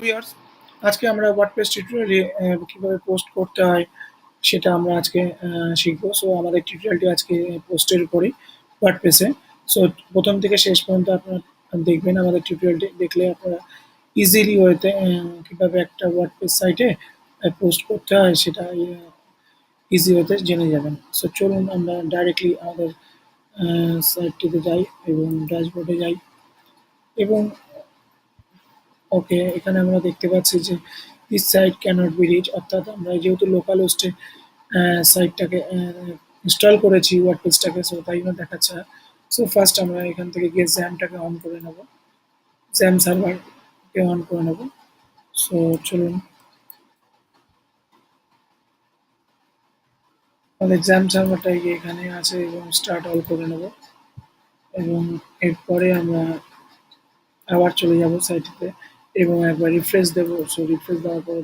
Viewers, আজকে আমরা WordPress টিউটোরিয়ালে কিভাবে পোস্ট করতে হয় সেটা আমরা আজকে শিখবো। সো আমাদের টিউটোরিয়ালটি আজকে পোস্টের উপরেই ওয়ার্ডপ্রেসে। সো প্রথম থেকে শেষ পর্যন্ত আপনারা দেখবেন আমাদের টিউটোরিয়ালটি, দেখলে আপনারা ইজিলি ওয়েতে কিভাবে একটা ওয়ার্ডপ্রেস সাইটে পোস্ট করতে হয় সেটা ইজি ওয়েতে জেনে যাবেন। সো চলুন আমরা ডাইরেক্টলি আমাদের সাইটটিতে যাই এবং ড্যাশবোর্ডে যাই এবং ওকে, এখানে আমরা দেখতে পাচ্ছি যে this site cannot be reach, অর্থাৎ আমরা যেহেতু লোকাল হোস্টে সাইটটাকে ইনস্টল করেছি ওয়ার্ডপ্রেসটাকে, সো তাই জন্য দেখাচ্ছে। সো ফার্স্ট আমরা এখান থেকে গিয়ে জ্যামটাকে অন করে নেব, জ্যাম সার্ভারকে অন করে নেব। সো চলুন আমাদের জ্যাম সার্ভারটা এখানে আছে এবং স্টার্ট অল করে নেব এবং এরপরে আমরা আবার চলে যাব সাইটটিতে এবং একবার রিফ্রেশ দেবো। সো রিফ্রেশ দেওয়ার পর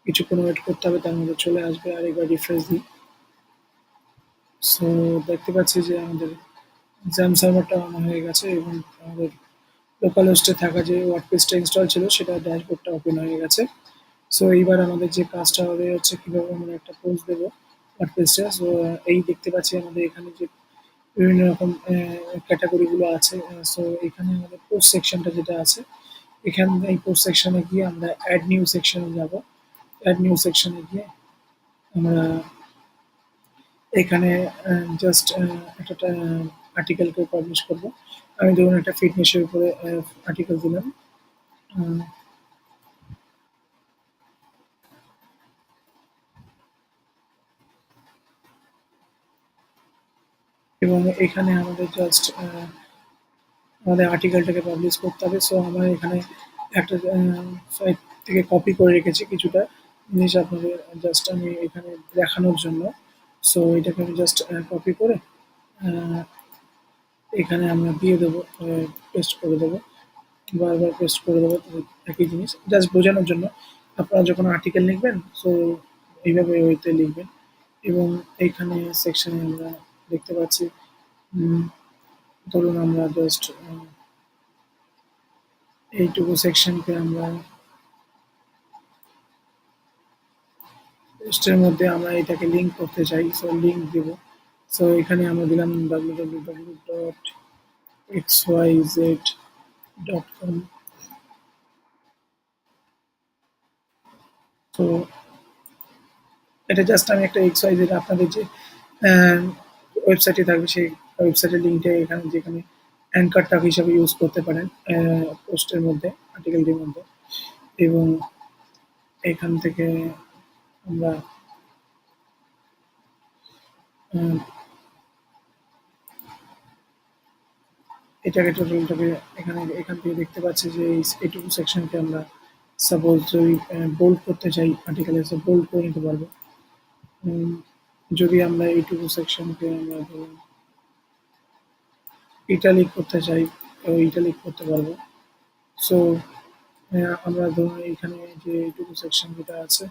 কিছুক্ষণ ওয়েট করতে হবে, তার মধ্যে চলে আসবে। আর একবার রিফ্রেশ দিই। সো দেখতে পাচ্ছি যে আমাদের জ্যাম সার্ভারটা অন হয়ে গেছে এবং আমাদের লোকাল হোস্টে থাকা যে ওয়ার্ডপ্রেসটা ইনস্টল ছিল সেটা ড্যাশবোর্ডটা ওপেন হয়ে গেছে। সো এইবার আমাদের যে কাজটা হবে হচ্ছে কীভাবে আমরা একটা পোস্ট দেবো ওয়ার্ডপ্রেসে। সো এই দেখতে পাচ্ছি আমাদের এখানে যে বিভিন্ন রকম ক্যাটাগরিগুলো আছে। সো এখানে আমাদের পোস্ট সেকশনটা যেটা আছে, এখানে এই পোস্ট সেকশনে গিয়ে আমরা অ্যাড নিউ সেকশনে যাব। অ্যাড নিউ সেকশনে গিয়ে আমরা এখানে জাস্ট একটা আর্টিকেলকে পাবলিশ করব। আমি ধরুন একটা ফিটনেসের উপরে আর্টিকেল দিলাম এবং এখানে আমাদের জাস্ট আমাদের আর্টিকেলটাকে পাবলিশ করতে হবে। সো আমার এখানে একটা সাইট থেকে কপি করে রেখেছি কিছুটা জিনিস আপনাদের, জাস্ট আমি এখানে দেখানোর জন্য। সো এটাকে আমি জাস্ট কপি করে এখানে আমরা দিয়ে দেবো, পেস্ট করে দেবো, বারবার পেস্ট করে দেবো একই জিনিস, জাস্ট বোঝানোর জন্য। আপনারা যখন আর্টিকেল লিখবেন সো এইভাবে ওইতে লিখবেন এবং এইখানে সেকশনে আমরা দেখতে পাচ্ছি, ধরুন আমরা জাস্ট এইটুকু সেকশনকে আমরা পোস্টের মধ্যে আমরা এটাকে লিঙ্ক করতে চাই। সো লিঙ্ক দেবো। সো এখানে আমরা দিলাম www.xyz.com। তো এটা জাস্ট আমি একটা XYZ আপনাদের যে ওয়েবসাইটে থাকবে সেই ওয়েবসাইটের লিঙ্কটা এখানে, যেখানে অ্যাঙ্কারটা হিসাবে ইউজ করতে পারেন পোস্টের মধ্যে, আর্টিকেলটির মধ্যে। এবং এখান থেকে আমরা এটাকে টোটালটাকে এখান থেকে দেখতে পাচ্ছি যে এইটুকু সেকশনকে আমরা সাপোজ যদি বোল্ড করতে চাই আর্টিকেলে, সে বোল্ড করে নিতে পারবো। যদি আমরা এইটুকু সেকশনকে আমরা ধরুন ইটালিক করতে চাই, ইটালিক করতে পারবো। সো আমরা ধরুন এইখানে যে এইটুকু সেকশন যেটা আছে,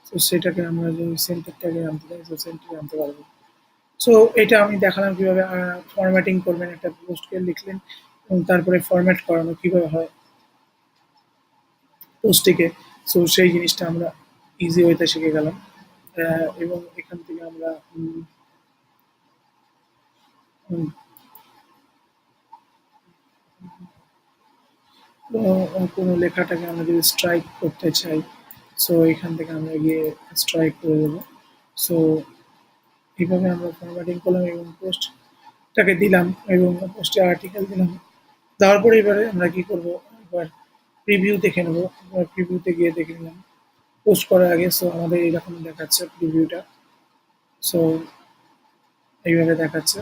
তো সেটাকে আমরা যদি সেন্টারটাকে আনতে চাই, তো সেন্টারে আনতে পারবো। সো এটা আমি দেখালাম কিভাবে ফরম্যাটিং করবেন, একটা পোস্টকে লিখলেন এবং তারপরে ফরম্যাট করানো কিভাবে হয় পোস্টটিকে। সো সেই জিনিসটা আমরা ইজি ওয়েতে শিখে গেলাম। এবং এখান থেকে আমরা কোনো লেখাটাকে আমরা যদি স্ট্রাইক করতে চাই, সো এখান থেকে আমরা গিয়ে স্ট্রাইক করে দেবো। সো এইভাবে আমরা ফরম্যাটিং করলাম এবং পোস্টটাকে দিলাম এবং পোস্টে আর্টিকেল দিলাম। দেওয়ার পরে এবারে আমরা কি করব, একবার প্রিভিউ দেখে নেবো। একবার প্রিভিউতে গিয়ে দেখে নিলাম পোস্ট করার আগে। সো আমাদের এইরকম দেখাচ্ছে প্রিভিউটা। সো এইভাবে দেখাচ্ছে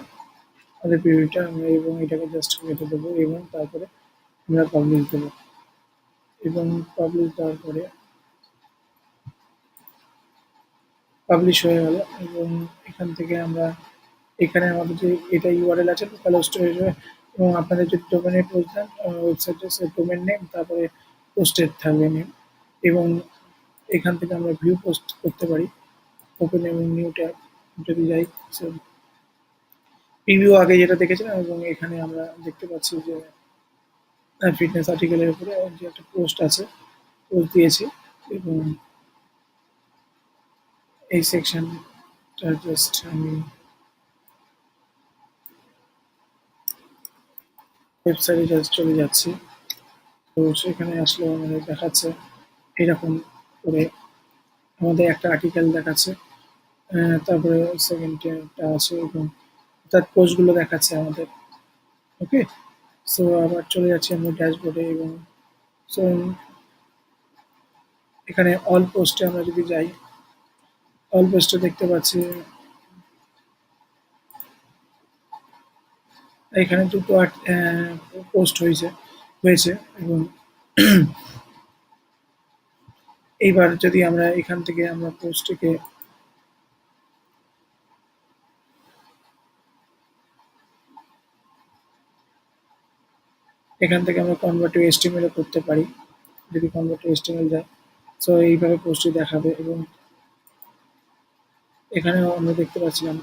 আমাদের প্রিভিউটা। আমরা এবং এটাকে জাস্ট কেটে দেবো এবং তারপরে আমরা পাবলিশ দেবো এবং পাবলিশ দেওয়ার পরে পাবলিশ হয়ে গেল। এবং এখান থেকে আমরা এখানে আমাদের যে এটা ইউআরএল আছে লোকাল হোস্ট এবং আপনাদের যে ডোমেনে পোস্ট দেন ওয়েবসাইটে, সে ডোমেন নেম তারপরে পোস্টের থাকবে নেম। এবং এখান থেকে আমরা ভিউ পোস্ট করতে পারি, ওপেন এবং নিউ ট্যাব যদি যাই। সো প্রিভিউ আগে যেটা দেখেছিলাম এবং এখানে আমরা দেখতে পাচ্ছি যে ফিটনেস আর্টিকেলের উপরে যে একটা পোস্ট আছে, পোস্ট দিয়েছি এবং এই সেকশনটা জাস্ট আমি ওয়েবসাইটে জাস্ট চলে যাচ্ছি। তো সেখানে আসলে আমাদের দেখাচ্ছে এরকম করে আমাদের একটা আর্টিকেল দেখাচ্ছে, তারপরে সেকেন্ডটা আছে এবং তার পোস্টগুলো দেখাচ্ছে আমাদের। ওকে, সো আবার চলে যাচ্ছি আমরা ড্যাশবোর্ডে এবং সো এখানে অল পোস্টে আমরা যদি যাই, অল পোস্টে দেখতে পাচ্ছি এখানে দুটো পোস্ট হয়েছে এবং এইবার যদি আমরা এখান থেকে আমরা পোস্টটিকে এখান থেকে আমরা কনভার্ট টু HTML ও করতে পারি। যদি কনভার্ট টু HTML যায়, সো এইভাবে পোস্টটি দেখাবে এবং এখানেও আমরা দেখতে পাচ্ছিলাম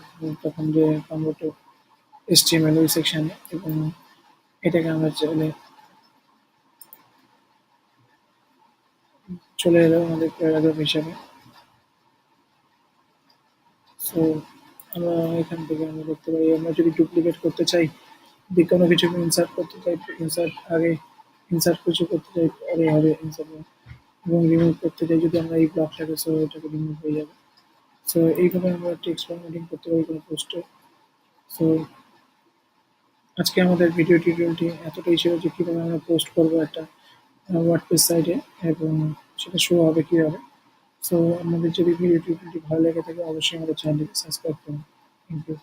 তখন যে কনভার্ট টু HTML ওই সেকশনে এবং এটাকে আমরা চলে এলো আমাদের প্যারাগ্রাফ হিসাবে। সো আমরা এখান থেকে আমরা দেখতে পাই আমরা যদি ডুপ্লিকেট করতে চাই, যদি কোনো কিছু ইনসার্ট করতে চাই, ইনসার্ট আগে ইনসার্ট কিছু করতে চাই পরে হবে ইনসার্ট, এবং রিমুভ করতে চাই যদি আমরা এই ব্লকটাকে, সো এটাকে রিমুভ হয়ে যাবে। সো এইভাবে আমরা টেক্সট ফরম্যাটিং করতে পারি কোনো পোস্টে। সো আজকে আমাদের ভিডিও টিউটোরিয়ালটি এতটাই ছিল যে কীভাবে আমরা পোস্ট করবো একটা ওয়ার্ডপ্রেস সাইটে এবং সেটা শো হবে কীভাবে। সো আমাদের যদি ভিডিও টিউটোরিয়ালটি ভালো লেগে থাকে অবশ্যই আমাদের চ্যানেলটিকে সাবস্ক্রাইব করুন। Thank you.